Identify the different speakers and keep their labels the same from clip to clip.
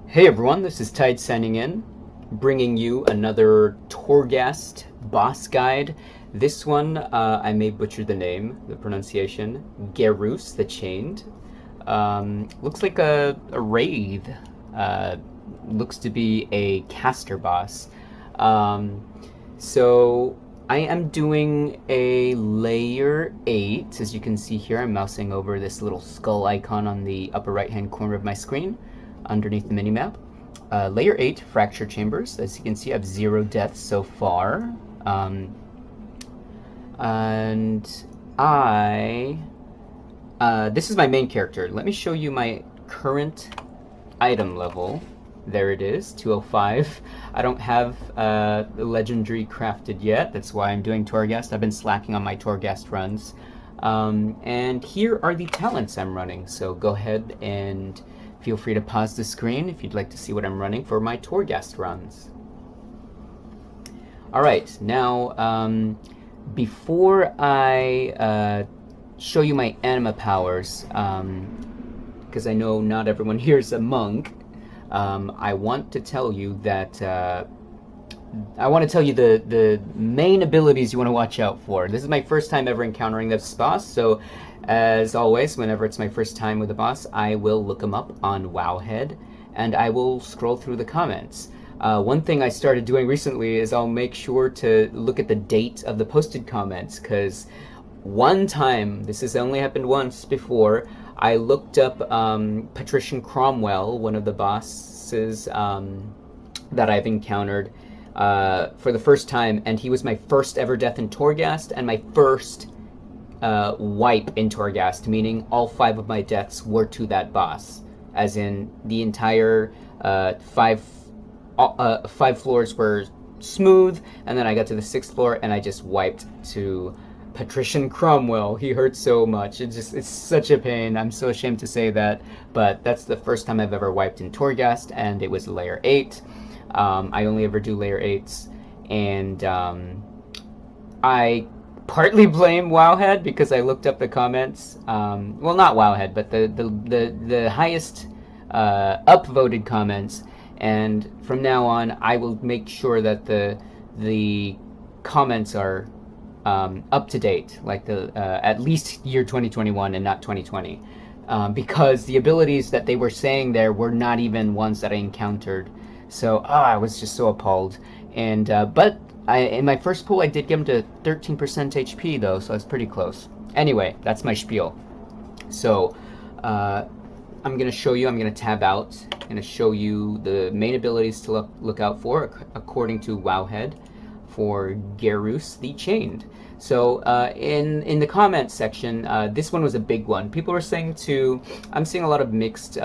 Speaker 1: Hey everyone, this is Tide signing in, bringing you another torghast boss guide. This one, I may butcher the name, the pronunciation, Gherus, the Chained. Looks like a wraith. Uh, Looks to be a caster boss. Um, so I am doing a layer 8. As you can see here, I'm mousing over this little skull icon on the upper right hand corner of my screen underneath the minimap. Layer 8 fracture chambers. As you can see, I have 0 deaths so far. And this is my main character. Let me show you my current item level. There it is, 205. I don't have the legendary crafted yet. That's why I'm doing torghast. I've been slacking on my torghast runs. And here are the talents I'm running. So go ahead and feel free to pause the screen if you'd like to see what I'm running for my torghast runs. All right, now before I show you my anima powers, because I know not everyone here is a monk, I want to tell you that the main abilities you want to watch out for. This is my first time ever encountering this boss, so as always, whenever it's my first time with a boss, I will look them up on Wowhead, and I will scroll through the comments. One thing I started doing recently is I'll make sure to look at the date of the posted comments, because one time, this has only happened once before, I looked up Patrician Cromwell, one of the bosses that I've encountered for the first time, and he was my first ever death in Torghast and my first wipe in Torghast, meaning all 5 of my deaths were to that boss, as in the entire 5 floors were smooth, and then I got to the 6th floor and I just wiped to Patrician Cromwell. He hurt so much. It's such a pain. I'm so ashamed to say that, but that's the first time I've ever wiped in Torghast, and it was layer 8. I only ever do layer 8s, and I partly blame Wowhead because I looked up the comments. Well, not Wowhead, but the highest upvoted comments, and from now on, I will make sure that the comments are up to date, like the at least year 2021 and not 2020, because the abilities that they were saying there were not even ones that I encountered. So I was just so appalled. And but in my first pull, I did get him to 13% HP though, so that's pretty close. Anyway, that's my spiel. So I'm gonna show you. I'm gonna tab out. I'm gonna show you the main abilities to look out for according to Wowhead for Gherus the Chained. So in the comments section, this one was a big one. People were saying I'm seeing a lot of mixed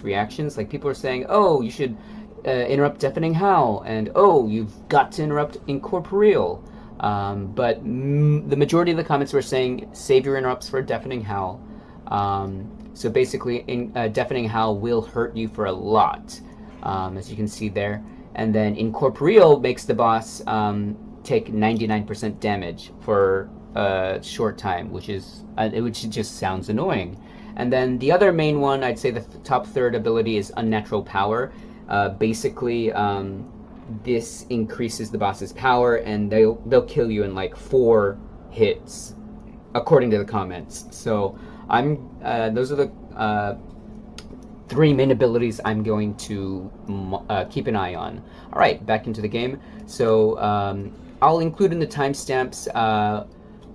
Speaker 1: reactions. Like people are saying, oh, you should interrupt Deafening Howl, and oh, you've got to interrupt Incorporeal. But the majority of the comments were saying, save your interrupts for Deafening Howl. So basically, Deafening Howl will hurt you for a lot, as you can see there. And then Incorporeal makes the boss take 99% damage for a short time, which just sounds annoying. And then the other main one, I'd say the top third ability is Unnatural Power. Basically, this increases the boss's power, and they'll kill you in like 4 hits, according to the comments. So those are the 3 main abilities I'm going to keep an eye on. All right, back into the game. So I'll include in the timestamps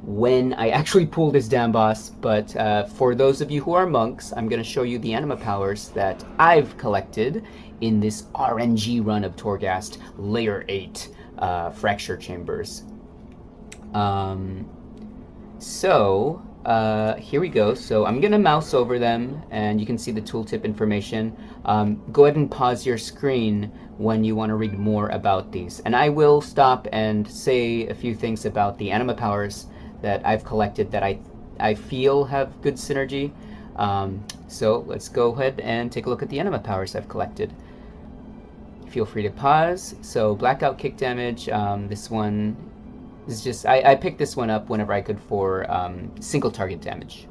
Speaker 1: when I actually pull this damn boss, but for those of you who are monks, I'm going to show you the anima powers that I've collected in this RNG run of Torghast Layer 8 Fracture Chambers. Here we go. So I'm going to mouse over them, and you can see the tooltip information. Go ahead and pause your screen when you want to read more about these. And I will stop and say a few things about the anima powers that I've collected that I feel have good synergy. So let's go ahead and take a look at the anima powers I've collected. Feel free to pause. So blackout kick damage, this one is just, I picked this one up whenever I could for single target damage.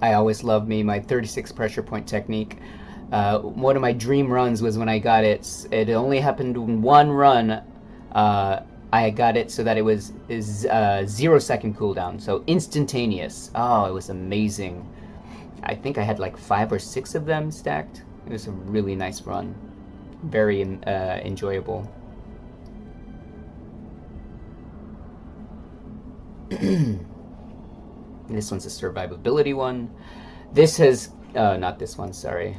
Speaker 1: I always love me my 36 pressure point technique. One of my dream runs was when I got it. It only happened in one run. I got it so that it was 0 second cooldown, so instantaneous. Oh, it was amazing. I think I had like 5 or 6 of them stacked. It was a really nice run. Very enjoyable. This one's a survivability one. This has... not this one, sorry.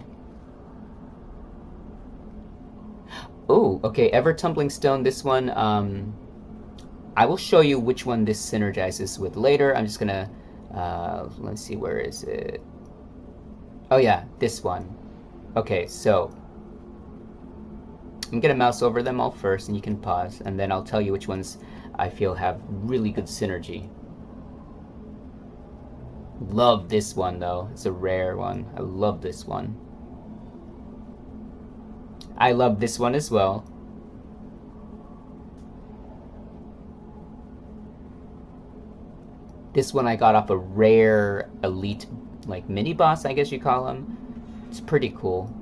Speaker 1: Oh, okay, Ever Tumbling Stone, this one, I will show you which one this synergizes with later. I'm just gonna, let's see, where is it? Oh yeah, this one. Okay, so, I'm gonna mouse over them all first, and you can pause, and then I'll tell you which ones I feel have really good synergy. Love this one, though. It's a rare one. I love this one. I love this one as well. This one I got off a rare elite, like, mini boss, I guess you call him. It's pretty cool.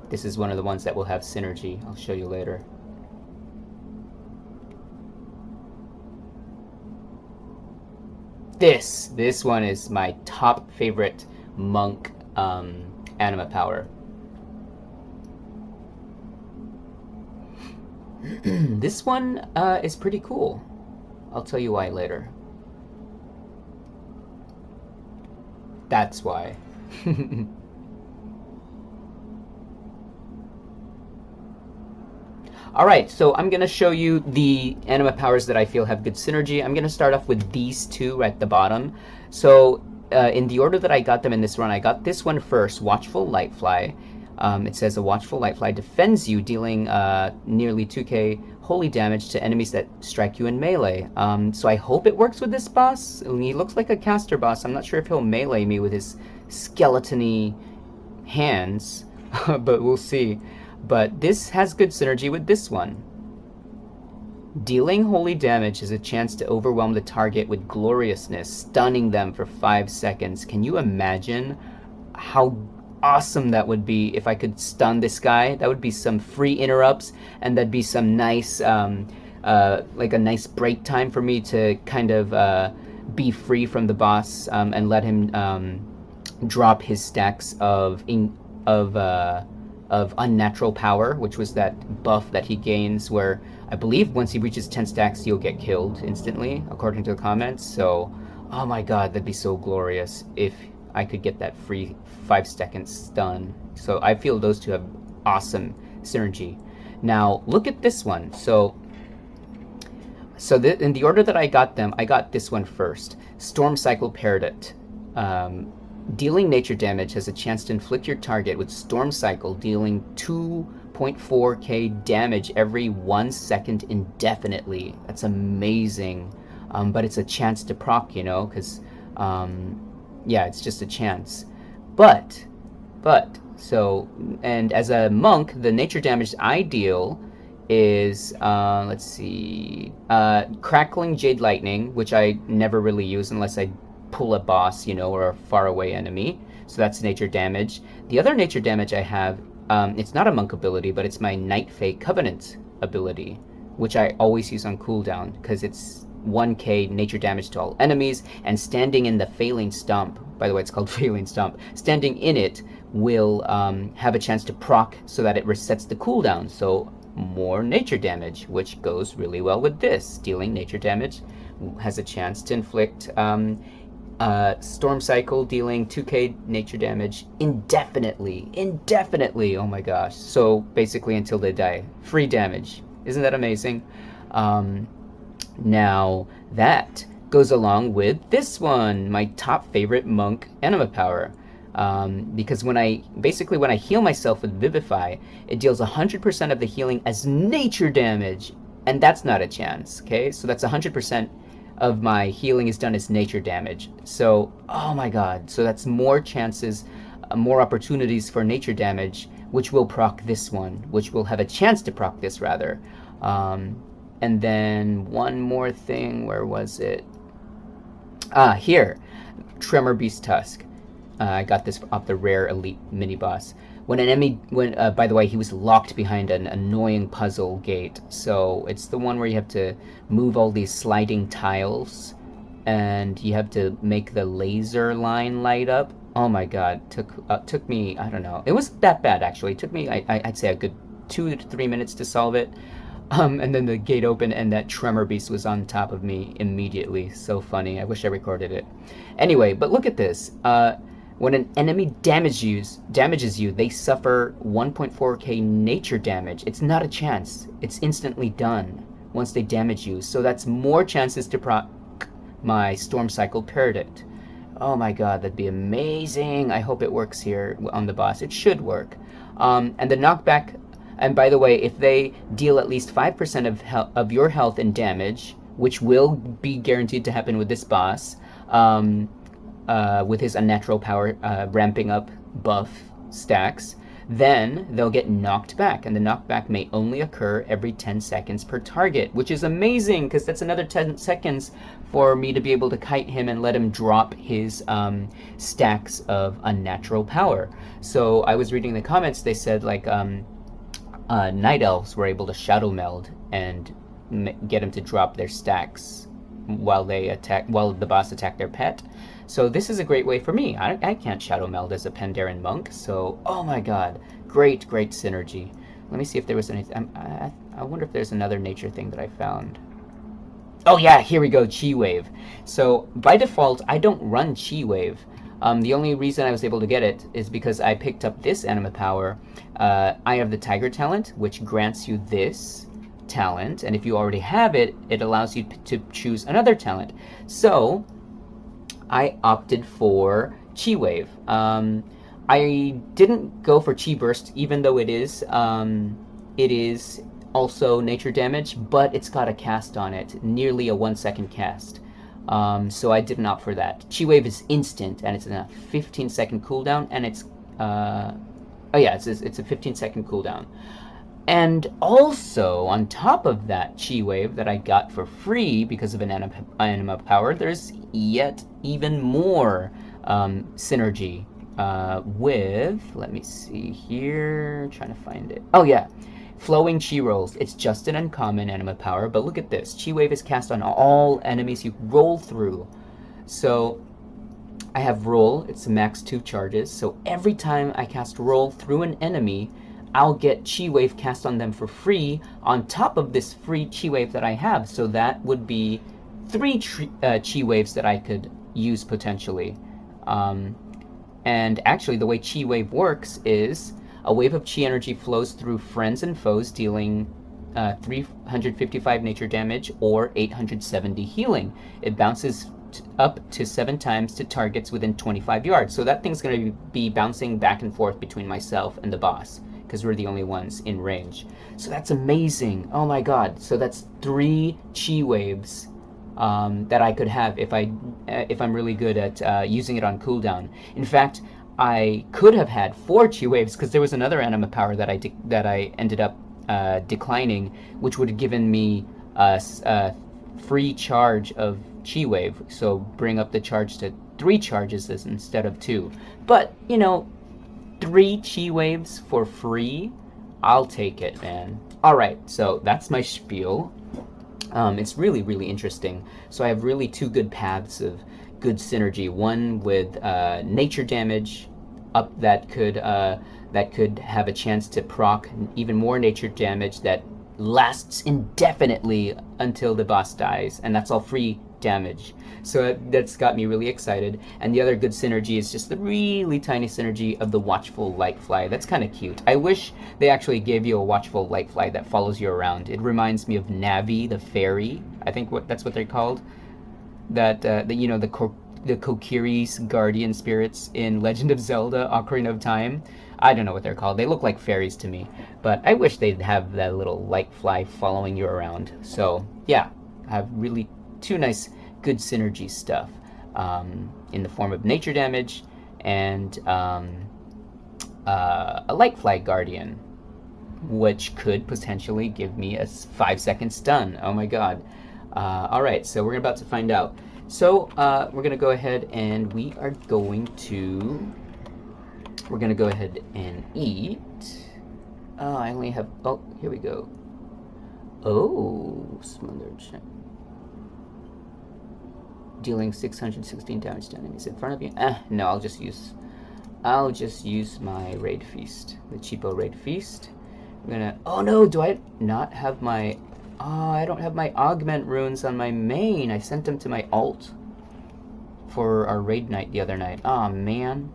Speaker 1: This is one of the ones that will have synergy. I'll show you later. This one is my top favorite monk anima power. This one is pretty cool. I'll tell you why later. That's why. Alright, so I'm going to show you the anima powers that I feel have good synergy. I'm going to start off with these two at the bottom. So in the order that I got them in this run, I got this one first, Watchful Lightfly. It says a Watchful Lightfly defends you, dealing nearly 2k holy damage to enemies that strike you in melee. So I hope it works with this boss. He looks like a caster boss. I'm not sure if he'll melee me with his skeleton-y hands, but we'll see. But this has good synergy with this one. Dealing holy damage is a chance to overwhelm the target with gloriousness, stunning them for 5 seconds. Can you imagine how awesome that would be if I could stun this guy? That would be some free interrupts, and that'd be some nice, like a nice break time for me to kind of be free from the boss and let him drop his stacks of unnatural power, which was that buff that he gains where I believe once he reaches 10 stacks you'll get killed instantly, according to the comments. So, oh my god, that'd be so glorious if I could get that free 5-second stun. So I feel those two have awesome synergy. Now look at this one. So in the order that I got them, I got this one first. Storm Cycle Paradot. Dealing nature damage has a chance to inflict your target with Storm Cycle, dealing 2.4k damage every 1 second indefinitely. That's amazing. But it's a chance to proc, you know, because, yeah, it's just a chance. But, so, and as a monk, the nature damage I deal is, let's see, Crackling Jade Lightning, which I never really use unless I pull a boss, you know, or a faraway enemy. So that's nature damage. The other nature damage I have, it's not a monk ability, but it's my Night Fae Covenant ability, which I always use on cooldown because it's 1k nature damage to all enemies, and standing in the Failing Stomp, by the way it's called Failing Stomp, standing in it will have a chance to proc so that it resets the cooldown, so more nature damage, which goes really well with this. Dealing nature damage has a chance to inflict Storm Cycle, dealing 2k nature damage indefinitely. Oh my gosh. So basically until they die. Free damage. Isn't that amazing? Now that goes along with this one, my top favorite monk anima power. Because when I heal myself with Vivify, it deals 100% of the healing as nature damage. And that's not a chance, okay? So that's 100% of my healing is done as nature damage. So, oh my god. So that's more chances, more opportunities for nature damage, which will proc this one, which will have a chance to proc this, rather. And then one more thing, where was it? Ah, here. Tremor Beast Tusk. I got this off the rare elite mini boss. When an enemy, by the way, he was locked behind an annoying puzzle gate. So it's the one where you have to move all these sliding tiles, and you have to make the laser line light up. Oh my god, took me, I don't know. It wasn't that bad actually. It took me, I'd say, a good 2 to 3 minutes to solve it. And then the gate opened and that tremor beast was on top of me immediately. So funny. I wish I recorded it. Anyway, but look at this. When an enemy damages you, they suffer 1.4k nature damage. It's not a chance. It's instantly done once they damage you. So that's more chances to proc my Storm Cycle Paradox. Oh my god, that'd be amazing. I hope it works here on the boss. It should work. And the knockback... And by the way, if they deal at least 5% of your health and damage, which will be guaranteed to happen with this boss, with his unnatural power ramping up buff stacks, then they'll get knocked back. And the knockback may only occur every 10 seconds per target, which is amazing, because that's another 10 seconds for me to be able to kite him and let him drop his stacks of unnatural power. So I was reading the comments, they said, like... night elves were able to shadow meld and get him to drop their stacks while the boss attacked their pet. So this is a great way for me. I can't shadow meld as a Pandaren monk, so oh my god, great synergy. Let me see if there was anything. I wonder if there's another nature thing that I found. Oh yeah, here we go, Chi Wave. So by default, I don't run Chi Wave. The only reason I was able to get it is because I picked up this anima power, Eye of the Tiger talent, which grants you this talent, and if you already have it, it allows you to choose another talent. So I opted for Chi Wave. I didn't go for Chi Burst, even though it is also nature damage, but it's got a cast on it, nearly a 1-second cast. So I didn't opt for that. Chi Wave is instant, and it's a 15-second cooldown, and it's it's a 15-second cooldown. And also, on top of that Chi Wave that I got for free because of an anima power, there's yet even more synergy with, let me see here, trying to find it. Oh yeah, Flowing Chi Rolls. It's just an uncommon anima power, but look at this. Chi Wave is cast on all enemies you roll through. So I have Roll, it's max 2 charges, so every time I cast Roll through an enemy, I'll get Chi Wave cast on them for free on top of this free Chi Wave that I have. So that would be 3 Chi Waves that I could use potentially. And actually the way Chi Wave works is a wave of Chi energy flows through friends and foes, dealing 355 nature damage or 870 healing. It bounces up to 7 times to targets within 25 yards. So that thing's going to be bouncing back and forth between myself and the boss, because we're the only ones in range. So that's amazing. Oh my god. So that's 3 Chi Waves that I could have if I'm really good at using it on cooldown. In fact, I could have had 4 Chi Waves, because there was another anima power that I ended up declining, which would have given me a free charge of Chi Wave, so bring up the charge to 3 charges instead of 2. But, you know, 3 Chi Waves for free, I'll take it, man. Alright, so that's my spiel. It's really interesting. So I have really 2 good paths of good synergy. One with nature damage up that could have a chance to proc even more nature damage that lasts indefinitely until the boss dies, and that's all free damage. So that's got me really excited. And the other good synergy is just the really tiny synergy of the Watchful Lightfly. That's kind of cute. I wish they actually gave you a Watchful Lightfly that follows you around. It reminds me of Navi the fairy. I think that's what they're called. The Kokiri's guardian spirits in Legend of Zelda Ocarina of Time. I don't know what they're called. They look like fairies to me. But I wish they'd have that little light fly following you around. So yeah, I have really 2 nice good synergy stuff in the form of nature damage and a light fly guardian. which could potentially give me a 5-second stun. Oh my god. Alright, so we're about to find out. So we're going to go ahead and we're going to go ahead and eat. Oh, I only have, oh, here we go. Oh, smothered. Dealing 616 damage to enemies in front of you. No, I'll just use my raid feast, the cheapo raid feast. I'm gonna, oh no, do I not have my, I don't have my augment runes on my main. I sent them to my alt for our raid night the other night. Oh man.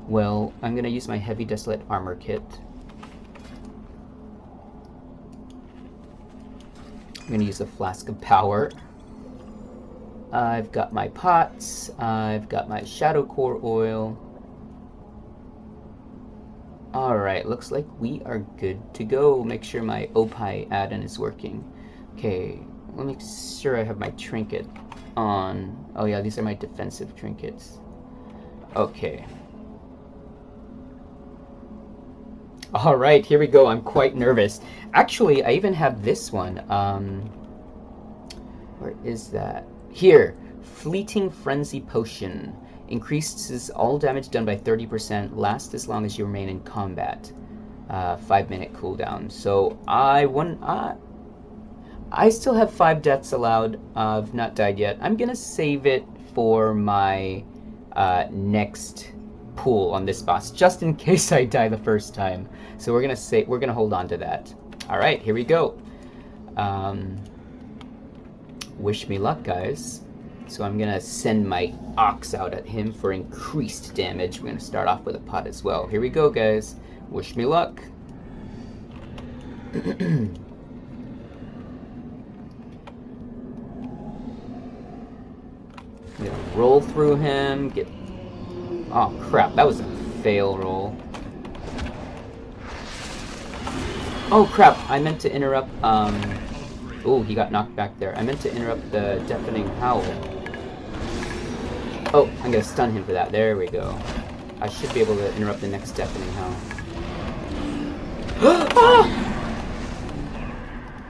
Speaker 1: Well, I'm gonna use my heavy desolate armor kit. I'm gonna use a flask of power. I've got my pots. I've got my shadow core oil. Alright, looks like we are good to go. Make sure my Opie add-in is working. Okay, let me make sure I have my trinket on. Oh yeah, these are my defensive trinkets. Okay. Alright, here we go. I'm quite nervous. Actually, I even have this one. Where is that? Here. Fleeting Frenzy Potion. Increases all damage done by 30%, lasts as long as you remain in combat. 5-minute cooldown. So I still have 5 deaths allowed. I've not died yet. I'm gonna save it for my next pool on this boss, just in case I die the first time. So we're gonna hold on to that. All right, here we go. Wish me luck, guys. So I'm gonna send my ox out at him for increased damage. We're gonna start off with a pot as well. Here we go, guys. Wish me luck. I'm gonna roll through him. Get. Oh crap! That was a fail roll. Oh crap! I meant to interrupt. Oh, he got knocked back there. I meant to interrupt the deafening howl. Oh, I'm gonna stun him for that. There we go. I should be able to interrupt the next deafening howl. Ah!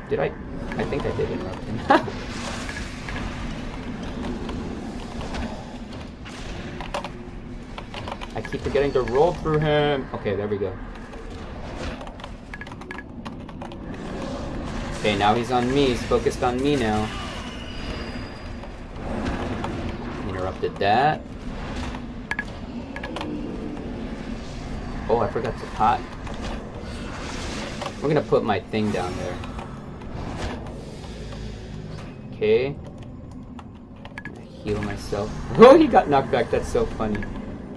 Speaker 1: Did I? I think I did interrupt him. I keep forgetting to roll through him. Okay, there we go. Okay, now he's on me. He's focused on me now. Interrupted that. Oh, I forgot the pot. We're gonna put my thing down there. Okay. I'm gonna heal myself. Oh, he got knocked back. That's so funny.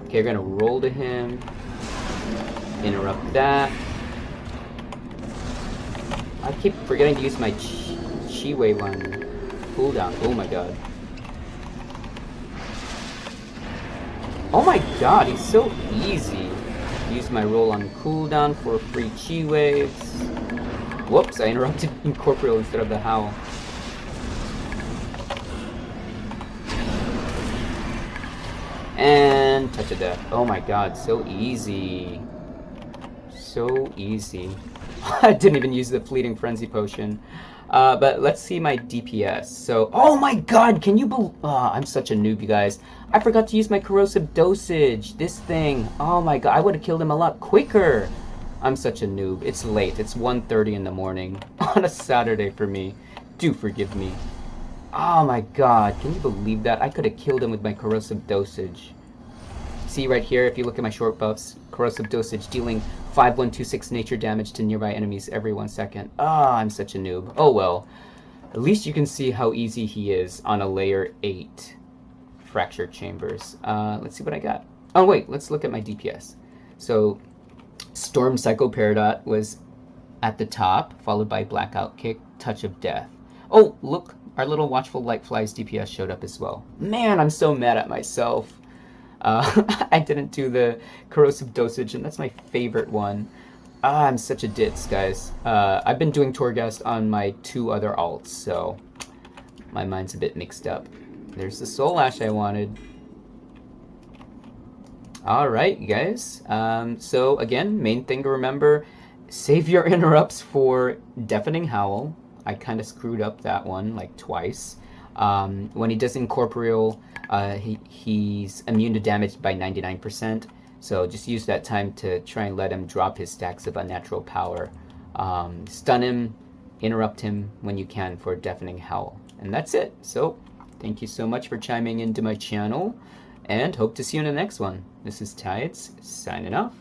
Speaker 1: Okay, we're gonna roll to him. Interrupt that. I keep forgetting to use my chi wave on cooldown. Oh my god. Oh my god, he's so easy. Use my roll on cooldown for free chi waves. Whoops, I interrupted incorporeal instead of the howl. And touch of death. Oh my god, so easy. So easy. I didn't even use the fleeting frenzy potion. But let's see my DPS. So, oh my god, can you believe... Oh, I'm such a noob, you guys. I forgot to use my corrosive dosage. This thing. Oh my god, I would have killed him a lot quicker. I'm such a noob. It's late. It's 1:30 in the morning on a Saturday for me. Do forgive me. Oh my god, can you believe that? I could have killed him with my corrosive dosage. See right here, if you look at my short buffs, corrosive dosage dealing 5126 nature damage to nearby enemies every 1 second. Ah, I'm such a noob. Oh well. At least you can see how easy he is on a layer 8 fractured chambers. Let's see what I got. Oh wait, let's look at my DPS. So Storm Psycho Peridot was at the top, followed by Blackout Kick, Touch of Death. Oh, look, our little Watchful Light Flies DPS showed up as well. Man, I'm so mad at myself. I didn't do the corrosive dosage, and that's my favorite one. I'm such a ditz, guys. I've been doing torghast on my 2 other alts, so my mind's a bit mixed up. There's the soul ash I wanted. Alright, guys. So again, main thing to remember Save your interrupts for Deafening Howl. I kind of screwed up that one like twice. When he does Incorporeal, he's immune to damage by 99%. So just use that time to try and let him drop his stacks of unnatural power. Stun him, interrupt him when you can for Deafening Howl. And that's it. So thank you so much for chiming into my channel, and hope to see you in the next one. This is Tides, signing off.